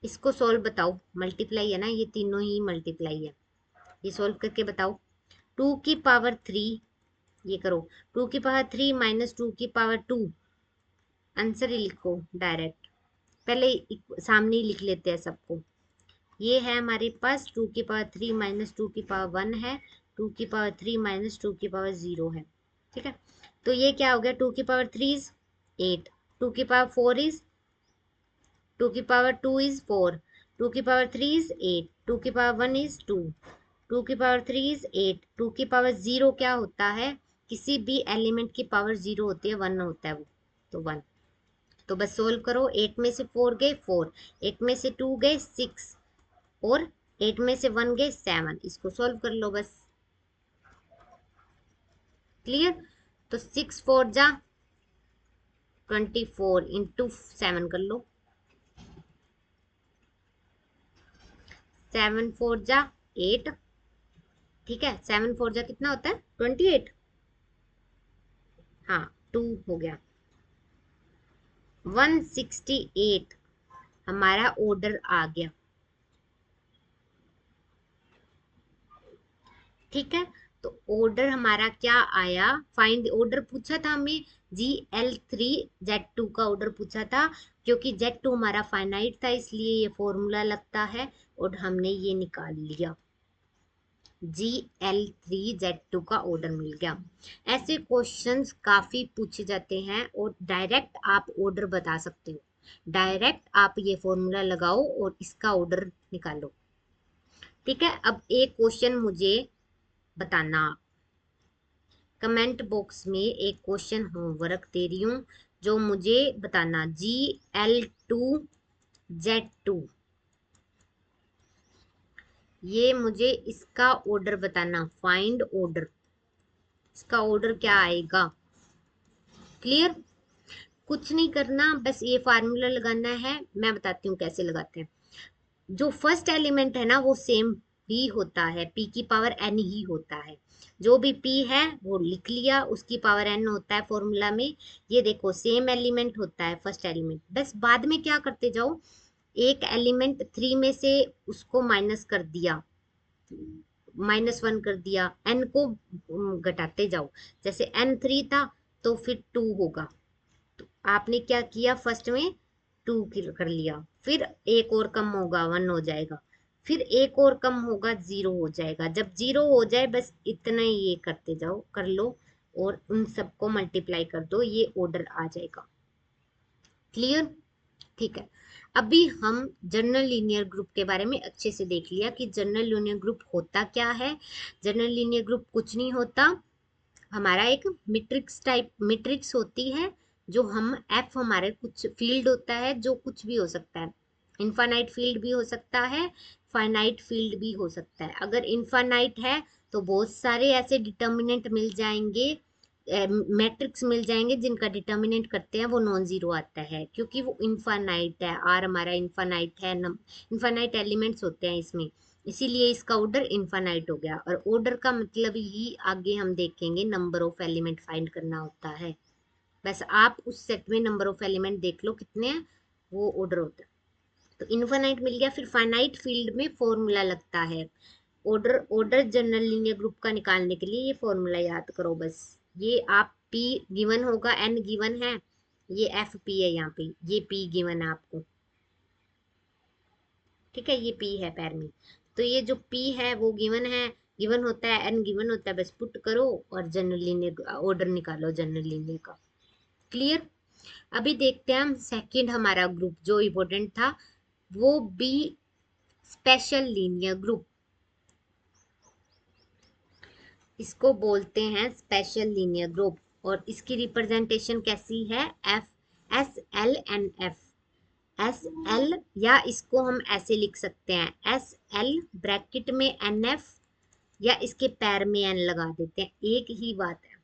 इसको सोल्व बताओ, मल्टीप्लाई है ना, ये तीनों ही मल्टीप्लाई है, ये सोल्व करके बताओ। 2 की पावर 3, ये करो, 2 की पावर 3 माइनस 2 की पावर 2, आंसर ही लिखो डायरेक्ट, पहले सामने ही लिख लेते हैं सबको। ये है हमारे पास 2 की पावर 3 माइनस 2 की पावर 1 है, 2 की पावर 3 माइनस 2 की पावर 0 है। ठीक है, तो ये क्या हो गया, 2 की पावर 3 इज 8, 2 की पावर 4 इज 2 की पावर 2 इज 4, 2 की पावर 3 इज 8, 2 की पावर 1 इज 2, 2 की पावर 3 इज 8, 2 की पावर 0 क्या होता है, किसी भी एलिमेंट की पावर 0 होती है, 1 होता है वो, तो 1। तो बस सोल्व करो, 8 में से 4 गए 4, 8 में से 2 गए 6, और 8 में से 1 गए 7, इसको सोल्व कर लो बस। क्लियर, तो 6 4 जा 24 इंटू 7 कर लो, 7 4 जा 8। ठीक है, 7 4 जा कितना होता है 28, हाँ 2 हो गया। 168 हमारा ऑर्डर आ गया। ठीक है, तो ऑर्डर हमारा क्या आया, फाइंड ऑर्डर पूछा था हमें, GL3Z2 का ऑर्डर पूछा था, क्योंकि Z2 हमारा फाइनाइट था इसलिए ये फॉर्मूला लगता है, और हमने ये निकाल लिया, GL3Z2 का ऑर्डर मिल गया। ऐसे क्वेश्चंस काफी पूछे जाते हैं, और डायरेक्ट आप ऑर्डर बता सकते हो, डायरेक्ट आप ये फॉर्मूला लगाओ और इसका ऑर्डर निकालो। ठीक है, अब एक क्वेश्चन मुझे बताना, कमेंट बॉक्स में एक क्वेश्चन होमवर्क दे रही हूँ, जो मुझे बताना, GL2Z2, ये मुझे इसका ऑर्डर बताना, फाइंड ऑर्डर, इसका ऑर्डर क्या आएगा। क्लियर, कुछ नहीं करना, बस ये फार्मूला लगाना है, मैं बताती हूँ कैसे लगाते हैं। जो फर्स्ट एलिमेंट है ना वो सेम ही होता है, p की पावर n ही होता है, जो भी p है वो लिख लिया, उसकी पावर n होता है फॉर्मूला में। ये देखो सेम एलिमेंट होता है फर्स्ट एलिमेंट, बस बाद में क्या करते जाओ, एक एलिमेंट 3 में से उसको माइनस कर दिया, -1 कर दिया, n को घटाते जाओ, जैसे n 3 था तो फिर 2 होगा, तो आपने क्या किया, फर्स्ट में 2 कर लिया, फिर एक और कम होगा 1 हो जाएगा, फिर एक और कम होगा 0 हो जाएगा, जब 0 हो जाए बस इतना ही ये करते जाओ, कर लो, और उन सबको मल्टीप्लाई कर दो, ये ऑर्डर आ जाएगा। क्लियर, ठीक है, अभी हम जनरल लीनियर ग्रुप के बारे में अच्छे से देख लिया कि जनरल लीनियर ग्रुप होता क्या है। जनरल लीनियर ग्रुप कुछ नहीं होता, हमारा एक मैट्रिक्स होती है, जो हम एफ हमारे कुछ फील्ड होता है, जो कुछ भी हो सकता है, इनफाइनाइट फील्ड भी हो सकता है, फाइनाइट फील्ड भी हो सकता है। अगर इनफाइनाइट है तो बहुत सारे ऐसे डिटर्मिनेंट मिल जाएंगे, मैट्रिक्स मिल जाएंगे जिनका डिटर्मिनेंट करते हैं वो नॉन जीरो आता है, क्योंकि वो इनफाइनाइट है, आर हमारा इनफाइनाइट है, इनफाइनाइट एलिमेंट्स होते हैं इसमें, इसीलिए इसका ऑर्डर इनफाइनाइट हो गया। और ऑर्डर का मतलब ही आगे हम देखेंगे नंबर ऑफ एलिमेंट फाइंड करना होता है, बस आप उस सेट में नंबर ऑफ एलिमेंट देख लो कितने हैं, वो ऑर्डर होता है। तो इनफाइनाइट मिल गया, फिर फाइनाइट फील्ड में फॉर्मूला लगता है, order order general linear group का निकालने के लिए ये फॉर्मूला याद करो बस। ये आप p गिवन होगा, n गिवन है, ये एफ पी है, यहाँ पे ये p गिवन है आपको। ठीक है, ये p है पैर में, तो ये जो p है वो गिवन है, गिवन होता है, n गिवन होता है, बस पुट करो और जनरल लीनियर ऑर्डर निकालो जनरल लीनियर का। क्लियर। अभी देखते हैं हम सेकंड हमारा ग्रुप जो इम्पोर्टेंट था, वो बी स्पेशल लीनियर ग्रुप। इसको बोलते हैं स्पेशल लीनियर ग्रुप, और इसकी रिप्रेजेंटेशन कैसी है, F S L and F. S L, या इसको हम ऐसे लिख सकते हैं एस एल ब्रैकेट में एन एफ, या इसके पैर में एन लगा देते हैं, एक ही बात है।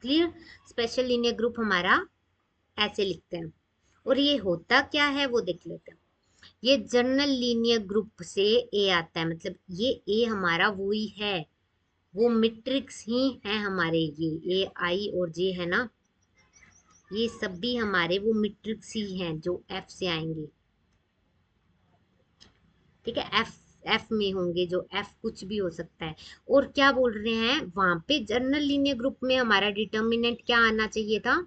क्लियर। स्पेशल लीनियर ग्रुप हमारा ऐसे लिखते हैं। और ये होता क्या है वो देख लेते हैं। ये जनरल लीनियर ग्रुप से ए आता है, मतलब ये ए हमारा वही है, वो मैट्रिक्स ही है हमारे, ये ए आई और जे है ना, ये सब भी हमारे वो मैट्रिक्स ही हैं जो एफ से आएंगे। ठीक है, एफ एफ में होंगे, जो एफ कुछ भी हो सकता है। और क्या बोल रहे हैं वहां पे, जनरल लीनियर ग्रुप में हमारा डिटर्मिनेंट क्या आना चाहिए था,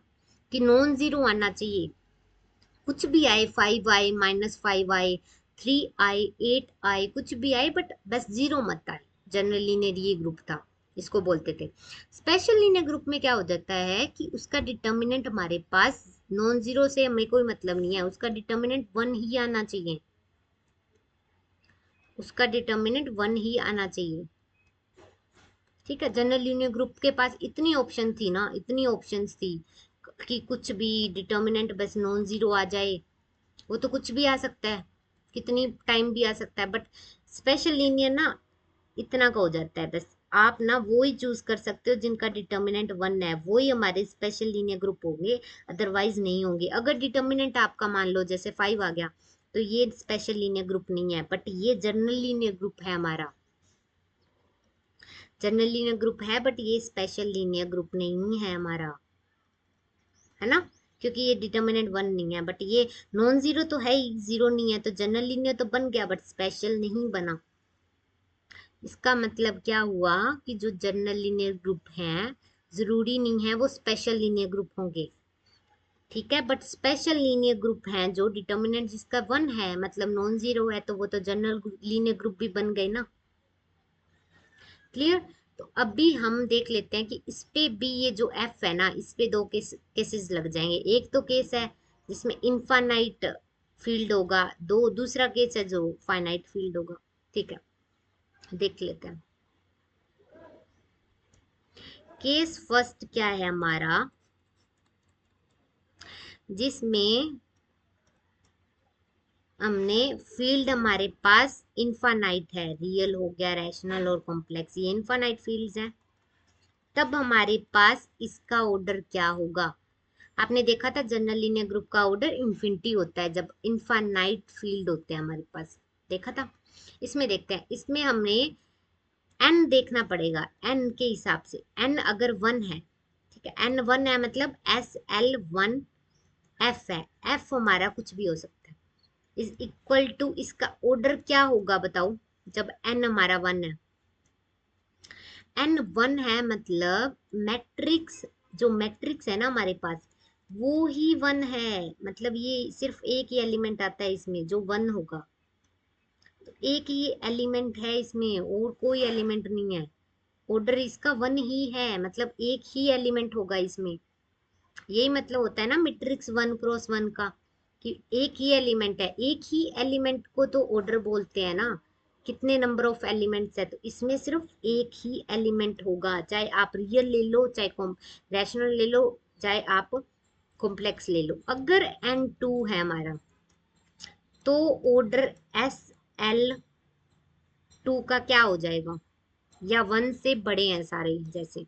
कि नॉन जीरो आना चाहिए। कुछ भी आए, 5i -5i 3i 8i कुछ भी आए, बट बस जीरो मत आए। जनरल लीनियर ये ग्रुप था, इसको बोलते थे। स्पेशल लीनियर ग्रुप में क्या हो जाता है कि उसका डिटर्मिनेंट हमारे पास नॉन जीरो से हमें कोई मतलब नहीं है, उसका डिटर्मिनेंट वन ही आना चाहिए, उसका डिटर्मिनेंट वन ही आना चाहिए। ठीक है, जनरल लीनियर ग्रुप के पास इतनी ऑप्शन थी ना, इतनी ऑप्शंस थी कि कुछ भी डिटर्मिनेंट बस नॉन जीरो आ जाए, वो तो कुछ भी आ सकता है, कितनी टाइम भी आ सकता है, बट स्पेशल लीनियर ना इतना का हो जाता है। बस आप ना वो ही चूज कर सकते हो जिनका डिटर्मिनेंट वन है, वो ही हमारे स्पेशल लीनियर ग्रुप होंगे, अदरवाइज नहीं होंगे। अगर डिटर्मिनेंट आपका मान लो जैसे 5 आ गया, तो ये स्पेशल लीनियर ग्रुप नहीं है, बट ये जनरल लीनियर ग्रुप है हमारा, जनरल लीनियर ग्रुप है, बट ये स्पेशल लीनियर ग्रुप नहीं है हमारा, है ना, क्योंकि ये डिटर्मिनेंट वन नहीं है। बट ये नॉन जीरो तो है ही, जीरो नहीं है, तो जनरल लीनियर तो बन गया, बट स्पेशल नहीं बना। इसका मतलब क्या हुआ कि जो जनरल लीनियर ग्रुप हैं, जरूरी नहीं है वो स्पेशल लीनियर ग्रुप होंगे। ठीक है, बट स्पेशल लीनियर ग्रुप हैं जो डिटर्मिनेंट जिसका वन है, मतलब नॉन जीरो है, तो वो तो जनरल लीनियर ग्रुप भी बन गए ना। क्लियर। तो अभी हम देख लेते हैं कि इस पे भी ये जो एफ है ना, इस पे दो केसेस लग जाएंगे। एक तो केस है जिसमें इनफाइनाइट फील्ड होगा, दो दूसरा केस है जो फाइनाइट फील्ड होगा। ठीक है, देख लेते हैं। केस फर्स्ट क्या है हमारा, जिसमें हमने फील्ड हमारे पास इनफाइनाइट है, रियल हो गया, रैशनल और कॉम्प्लेक्स, ये इनफाइनाइट फील्ड्स हैं। तब हमारे पास इसका ऑर्डर क्या होगा, आपने देखा था जनरल लीनियर ग्रुप का ऑर्डर इन्फिनिटी होता है जब इनफाइनाइट फील्ड होते हैं हमारे पास, देखा था। इसमें देखते हैं, इसमें हमने एन देखना पड़ेगा, एन के हिसाब से। एन अगर वन है, ठीक है, एन वन है मतलब एस एल वन एफ है, एफ हमारा कुछ भी हो सकता है, इज इक्वल टू इसका ऑर्डर क्या होगा बताओ, जब एन हमारा वन है। एन वन है मतलब मैट्रिक्स, जो मैट्रिक्स है ना हमारे पास, वो ही वन है, मतलब ये सिर्फ एक ही एलिमेंट आता है इसमें जो वन होगा, तो एक ही एलिमेंट है इसमें और कोई एलिमेंट नहीं है, ऑर्डर इसका वन ही है, मतलब एक ही एलिमेंट होगा इसमें। यही मतलब होता है ना मैट्रिक्स वन क्रॉस वन का, कि एक ही एलिमेंट है, एक ही एलिमेंट को तो ऑर्डर बोलते हैं ना। कितने नंबर ऑफ एलिमेंट्स है, तो इसमें सिर्फ एक ही एलिमेंट होगा, चाहे आप रियल ले लो, चाहे रैशनल ले लो, चाहे आप कॉम्प्लेक्स ले लो। अगर एन टू है हमारा, तो ऑर्डर एस एल टू का क्या हो जाएगा, या वन से बड़े हैं सारे जैसे।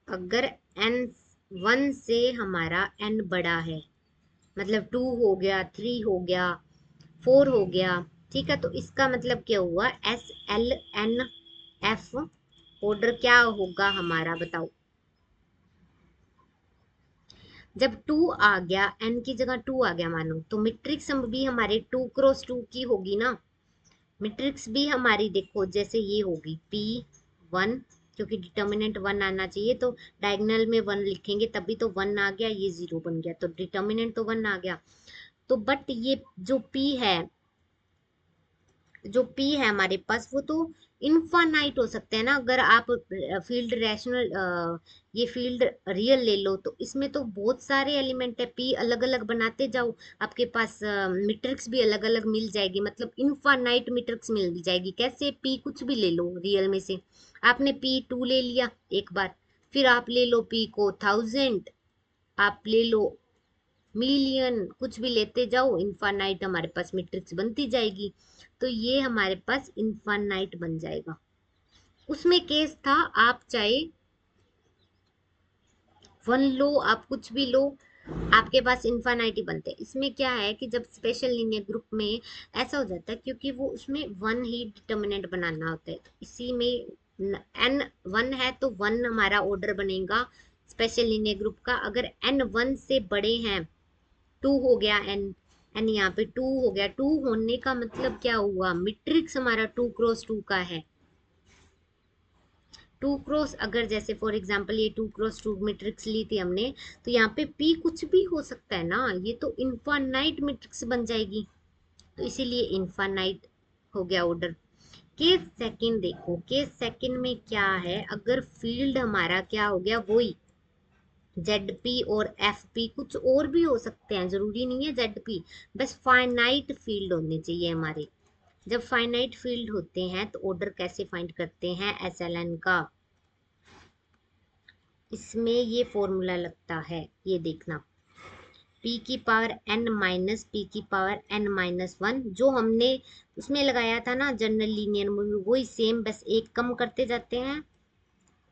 अगर एन वन से हमारा एन बड़ा है, मतलब टू हो गया, थ्री हो गया, फोर हो गया, ठीक है, तो इसका मतलब क्या हुआ, S L N F order क्या होगा हमारा बताओ। जब टू आ गया, एन की जगह टू आ गया मानो, तो मैट्रिक्स भी हमारे टू क्रॉस टू की होगी ना। मैट्रिक्स भी हमारी देखो जैसे ये होगी पी वन, क्योंकि डिटर्मिनेंट वन आना चाहिए, तो डायगोनल में वन लिखेंगे तभी तो वन आ गया, ये जीरो बन गया, तो डिटर्मिनेंट तो वन आ गया। तो बट ये जो पी है, जो P है हमारे पास वो तो इनफाइनाइट हो सकते हैं ना। अगर आप फील्ड रैशनल ये फील्ड रियल ले लो तो इसमें तो बहुत सारे एलिमेंट है। P अलग अलग बनाते जाओ, आपके पास मैट्रिक्स भी अलग अलग मिल जाएगी, मतलब इनफाइनाइट मैट्रिक्स मिल जाएगी। कैसे? P कुछ भी ले लो रियल में से। आपने P2 ले लिया एक बार, फिर आप ले लो P को 1000, आप ले लो मिलियन, कुछ भी लेते जाओ, इनफाइनाइट हमारे पास मैट्रिक्स बनती जाएगी। तो ये हमारे पास इनफाइनाइट बन जाएगा। उसमें केस था आप चाहे 1 लो, आप कुछ भी लो, आपके पास इनफाइनाइटी बनते हैं। इसमें क्या है कि जब स्पेशल लीनियर ग्रुप में ऐसा हो जाता है, क्योंकि वो उसमें 1 ही डिटर्मिनेंट बनाना होता है, तो इसी में n 1 है तो 1 हमारा ऑर्डर बनेगा स्पेशल लीनियर ग्रुप का। अगर n 1 से बड़े हैं, 2 हो गया n यहाँ पे 2 हो गया, 2 होने का मतलब क्या हुआ, मैट्रिक्स हमारा 2 क्रॉस 2 का है। 2 क्रॉस, अगर जैसे फॉर एग्जांपल ये 2 क्रॉस 2 मैट्रिक्स ली थी हमने, तो यहाँ पे P कुछ भी हो सकता है ना, ये तो इनफाइनाइट मैट्रिक्स बन जाएगी, तो इसीलिए इनफाइनाइट हो गया ऑर्डर। केस सेकंड देखो, केस सेकंड में क्या है, अगर फील्ड हमारा क्या हो गया, वही ZP और FP, कुछ और भी हो सकते हैं, जरूरी नहीं है ZP, बस फाइनाइट फील्ड होने चाहिए हमारे। जब फाइनाइट फील्ड होते हैं तो ऑर्डर कैसे फाइंड करते हैं SLN का, इसमें ये फॉर्मूला लगता है, ये देखना, p की पावर n माइनस पी की पावर n माइनस 1, जो हमने उसमें लगाया था ना जनरल लीनियर में, वही सेम, बस एक कम करते जाते हैं,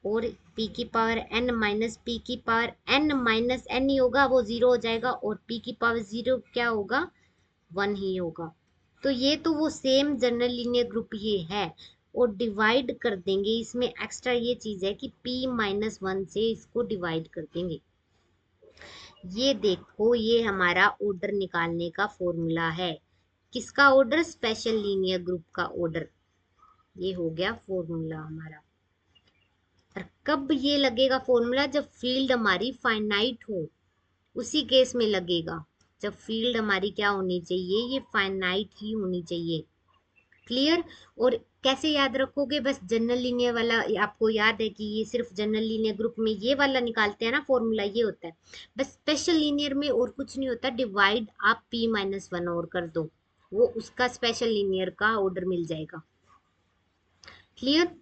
और p की पावर n माइनस पी की पावर n माइनस n ही होगा, वो 0 हो जाएगा, और p की पावर 0 क्या होगा, 1 ही होगा। तो ये तो वो सेम जनरल लीनियर ग्रुप ये है, और डिवाइड कर देंगे, इसमें एक्स्ट्रा ये चीज है कि p माइनस 1 से इसको डिवाइड कर देंगे। ये देखो, ये हमारा ऑर्डर निकालने का फॉर्मूला है। किसका ऑर्डर? स्पेशल लीनियर ग्रुप का ऑर्डर। ये हो गया फॉर्मूला हमारा। और कब ये लगेगा फॉर्मूला? जब फील्ड हमारी फाइनाइट हो, उसी केस में लगेगा। जब फील्ड हमारी क्या होनी चाहिए, ये फाइनाइट ही होनी चाहिए। क्लियर? और कैसे याद रखोगे? बस जनरल लीनियर वाला आपको याद है कि ये सिर्फ जनरल लीनियर ग्रुप में ये वाला निकालते हैं ना फॉर्मूला, ये होता है। बस स्पेशल लीनियर में और कुछ नहीं होता, डिवाइड आप p-1 और कर दो, वो उसका स्पेशल लीनियर का ऑर्डर मिल जाएगा। क्लियर?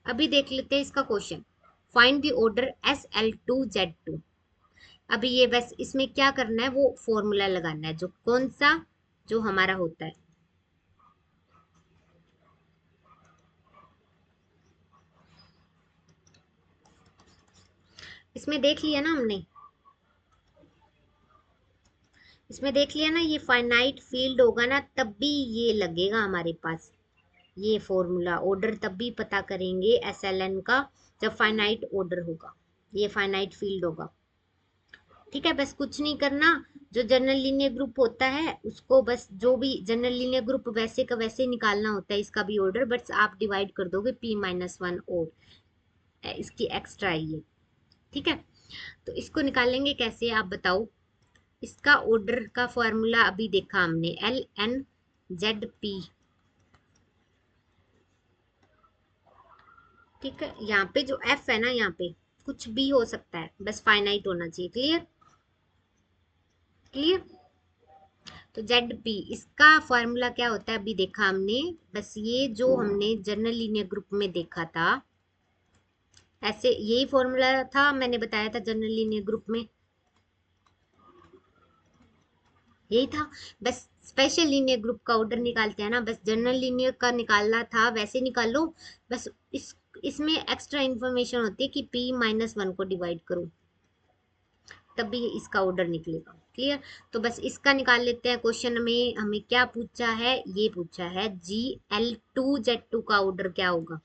अभी देख लेते हैं इसका question, find the order SL2Z2। अभी ये बस इसमें क्या करना है, वो फॉर्मूला लगाना है, जो कौन सा, जो हमारा होता है। इसमें देख लिया ना हमने, इसमें देख लिया ना, ये फाइनाइट फील्ड होगा ना तब भी ये लगेगा हमारे पास, ये फॉर्मूला ऑर्डर तब भी पता करेंगे SLN का, जब फाइनाइट ऑर्डर होगा, ये फाइनाइट फील्ड होगा। ठीक है, बस कुछ नहीं करना, जो जनरल लीनियर ग्रुप होता है उसको, बस जो भी जनरल लीनियर ग्रुप वैसे का वैसे निकालना होता है, इसका भी ऑर्डर, बस आप डिवाइड कर दोगे p-1 और इसकी एक्स्ट्रा है ये। ठीक है, तो इसको निकालेंगे कैसे, आप बताओ। इसका ऑर्डर का फॉर्मूला अभी देखा हमने, LNZP। ठीक है, यहाँ पे जो F है ना, यहाँ पे कुछ भी हो सकता है, बस फाइनाइट होना चाहिए। क्लियर? क्लियर? तो ZP, इसका फॉर्मूला क्या होता है अभी देखा हमने, बस ये जो हमने जनरल लीनियर ग्रुप में देखा था, ऐसे यही फॉर्मूला था, मैंने बताया था जनरल लीनियर ग्रुप में यही था। बस स्पेशल लीनियर ग्रुप का ऑर्डर निकालते हैं ना, बस जनरल लीनियर का निकालना था, वैसे निकालो। बस इसमें एक्स्ट्रा इंफॉर्मेशन होती है कि p-1 को डिवाइड करो, तभी इसका ऑर्डर निकलेगा। क्लियर? तो बस इसका निकाल लेते हैं। क्वेश्चन में हमें क्या पूछा है, ये पूछा है GL2Z2 का ऑर्डर क्या होगा।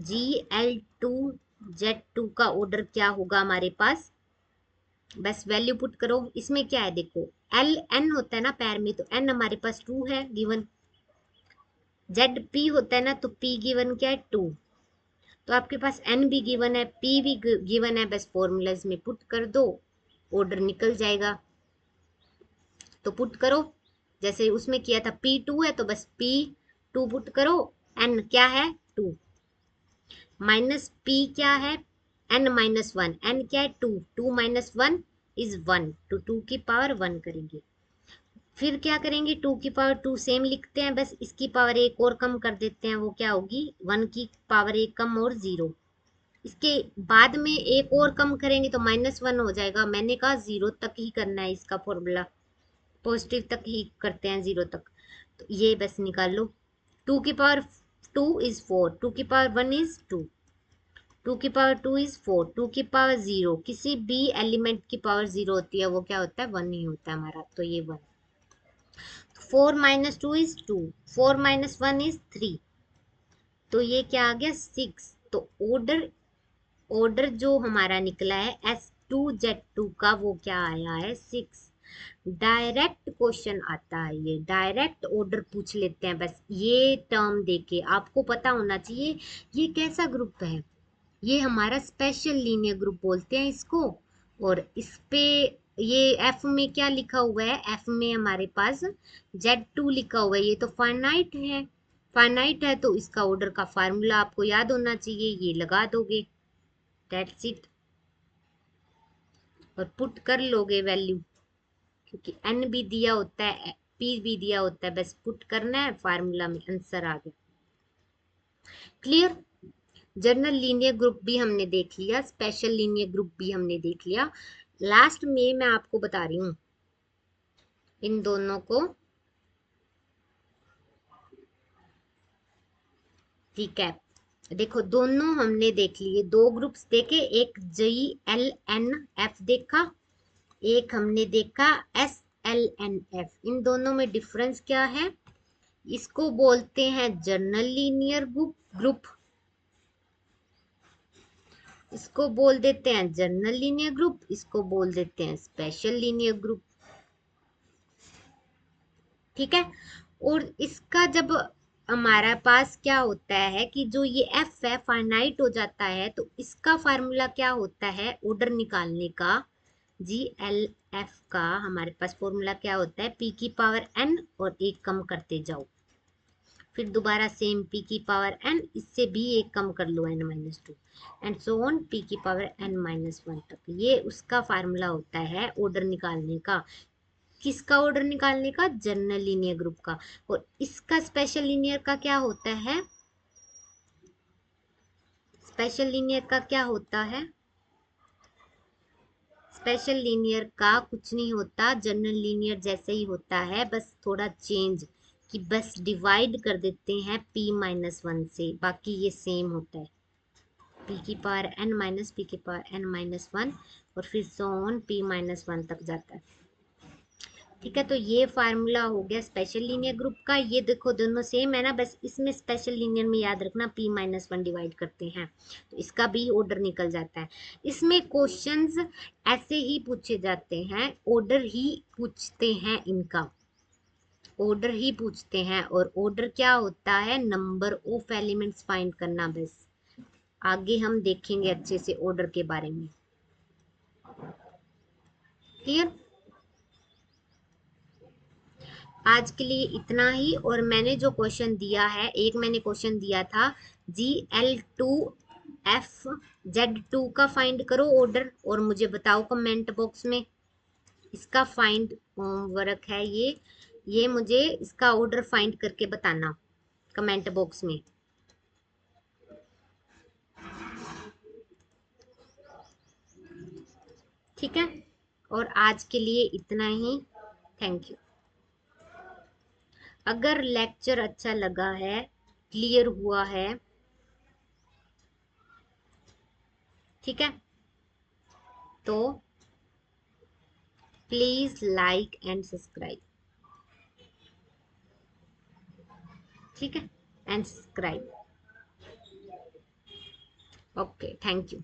GL2Z2 का ऑर्डर क्या होगा हमारे पास, बस वैल्यू पुट करो। इसमें क्या है देखो, एल एन होता है ना पैर में, तो एन हमारे पास 2 है गिवन, जेड पी होता है ना, तो पी गिवन क्या है 2, तो आपके पास एन भी गिवन है, पी भी गिवन है, बस फॉर्मूलाज में पुट कर दो, ऑर्डर निकल जाएगा। तो पुट करो, जैसे उसमें किया था P2 है तो बस P टू पुट करो, एन क्या है 2, माइनस पी क्या है एन माइनस वन, एन क्या है 2, 2 माइनस 1 इज 1, तो 2 की पावर 1 करेंगे। फिर क्या करेंगे, 2 की पावर 2 सेम लिखते हैं, बस इसकी पावर एक और कम कर देते हैं, वो क्या होगी 1 की पावर एक कम और 0। इसके बाद में एक और कम करेंगे तो -1 हो जाएगा। मैंने कहा 0 तक ही करना है इसका फॉर्मूला, पॉजिटिव तक ही करते हैं 0 तक। तो ये बस निकाल लो, 2 की पावर 2 इज 4, 2 की पावर 1 इज 2, 2 की पावर 2 इज 4, 2 की पावर 0, किसी भी एलिमेंट की पावर 0 होती है वो क्या होता है 1 ही होता है हमारा, तो ये 1। 4 माइनस 2 इज 2, 4 माइनस 1 इज 3, तो ये क्या आ गया 6। तो ऑर्डर ऑर्डर जो हमारा निकला है S2Z2 का वो क्या आया है 6। डायरेक्ट क्वेश्चन आता है, ये डायरेक्ट ऑर्डर पूछ लेते हैं, बस ये टर्म देके आपको पता होना चाहिए ये कैसा ग्रुप है। ये हमारा स्पेशल लीनियर ग्रुप बोलते हैं इसको। और इस पे ये एफ में क्या लिखा हुआ है, एफ में हमारे पास Z2 लिखा हुआ है, ये तो फाइनाइट है। फाइनाइट है तो इसका ऑर्डर का फार्मूला आपको याद होना चाहिए, ये लगा दोगे, दैट्स इट, और पुट कर लोगे वैल्यू, क्योंकि एन भी दिया होता है पी भी दिया होता है, बस पुट करना है फार्मूला में, आंसर आ गया। क्लियर। जनरल लीनियर ग्रुप भी हमने देख लिया, स्पेशल लीनियर ग्रुप भी हमने देख लिया। लास्ट में मैं आपको बता रही हूँ इन दोनों को, ठीक है। देखो दोनों हमने देख लिए, दो ग्रुप्स देखे, एक GLNF देखा, एक हमने देखा SLNF। इन दोनों में डिफरेंस क्या है, इसको बोलते हैं जनरल लीनियर ग्रुप, इसको बोल देते हैं जनरल लीनियर ग्रुप, इसको बोल देते हैं स्पेशल लीनियर ग्रुप, ठीक है। और इसका जब हमारा पास क्या होता है कि जो ये एफ है फाइनाइट हो जाता है, तो इसका फार्मूला क्या होता है ऑर्डर निकालने का, GLF का हमारे पास फॉर्मूला क्या होता है, पी की पावर n और एक कम करते जाओ, फिर दोबारा सेम p की पावर n, इससे भी एक कम कर लो n-2, and so on p की पावर n-1 तक। ये उसका फार्मूला होता है ऑर्डर निकालने का, किसका ऑर्डर निकालने का, जनरल लीनियर ग्रुप का। और इसका स्पेशल लीनियर का क्या होता है, स्पेशल लीनियर का क्या होता है, स्पेशल लीनियर का कुछ नहीं होता, जनरल लीनियर जैसे ही होता है, बस थोड़ा चेंज कि बस डिवाइड कर देते हैं p-1 से, बाकी ये सेम होता है, p की पावर n माइनस पी की पावर n-1, और फिर सो ऑन p-1 तक जाता है, ठीक है। तो ये फार्मूला हो गया स्पेशल लीनियर ग्रुप का। ये देखो दोनों सेम है ना, बस इसमें स्पेशल लीनियर में याद रखना p-1 डिवाइड करते हैं तो इसका भी ऑर्डर निकल जाता है। इसमें क्वेश्चंस ऐसे ही पूछे जाते हैं, ऑर्डर ही पूछते हैं, इनका ऑर्डर ही पूछते हैं। और ऑर्डर क्या होता है, नंबर ऑफ एलिमेंट्स फाइंड करना, बस आगे हम देखेंगे अच्छे से ऑर्डर के बारे में। क्लियर। आज के लिए इतना ही। और मैंने जो क्वेश्चन दिया है, एक मैंने क्वेश्चन दिया था GL2FZ2 का फाइंड करो ऑर्डर, और मुझे बताओ कमेंट बॉक्स में, इसका फाइंड वर्क है ये मुझे इसका ऑर्डर फाइंड करके बताना कमेंट बॉक्स में, ठीक है। और आज के लिए इतना ही, थैंक यू। अगर लेक्चर अच्छा लगा है, क्लियर हुआ है, ठीक है, तो प्लीज लाइक एंड सब्सक्राइब, ठीक है, and subscribe, okay, thank you.